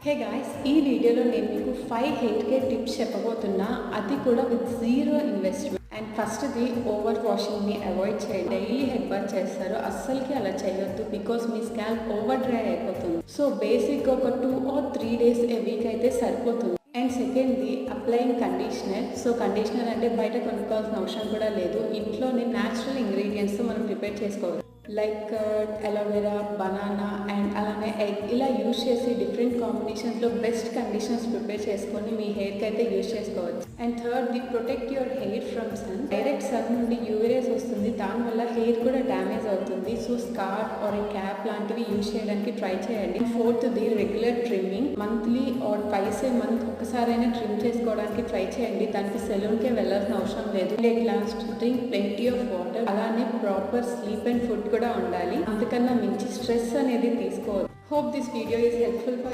Hey guys, ఈ వీడియోలో నేను మీకు 5 హెయిర్ కేర్ టిప్స్ చెప్పబోతున్నా. అది కూడా విత్ జీరో ఇన్వెస్ట్మెంట్. అండ్ ఫస్ట్ది ఓవర్ వాషింగ్ని అవాయిడ్ చేయండి. డైలీ హెడ్ బాత్ చేస్తారు, అస్సలకి అలా చేయొద్దు. Because me scalp over dry అయిపోతుంది. సో బేసిక్గా ఒక 2 or 3 days ఏ వీక్ అయితే సరిపోతుంది. అండ్ సెకండ్ది అప్లయింగ్ కండిషనర్. సో కండిషనర్ అంటే బయట కొనుక్కోవాల్సిన అవసరం కూడా లేదు. ఇంట్లోనే న్యాచురల్ ఇంగ్రీడియంట్స్తో మనం ప్రిపేర్ చేసుకోవాలి. లైక్ అలోవెరా, బనానా అండ్ అలానే ఎగ్ ఇలా యూజ్ చేసి డిఫరెంట్ కాంబినేషన్స్లో బెస్ట్ కండిషనర్స్ ప్రిపేర్ చేసుకొని మీ హెయిర్కి అయితే యూజ్ చేసుకోవచ్చు. అండ్ థర్డ్ది protect your hair from sun. Direct sun నుండి యూవీ రేస్ వస్తుంది, దానివల్ల హెయిర్ కూడా డ్యామేజ్ అవుతుంది. So scarf or a cap లాంటివి యూజ్ చేయడానికి ట్రై చేయండి. ఫోర్త్ది regular trimming. Monthly or twice a month ఒకసారైనా ట్రిమ్ చేసుకోవడానికి ట్రై చేయండి. దానికి సెలూన్కే వెళ్ళాల్సిన అవసరం లేదు. At last drink plenty of water. అలానే ప్రాపర్ స్లీప్ అండ్ ఫుడ్ కూడా ఉండాలి. అంతకన్నా మించి స్ట్రెస్ అనేది తీసుకోవద్దు. Hope this video is helpful for you.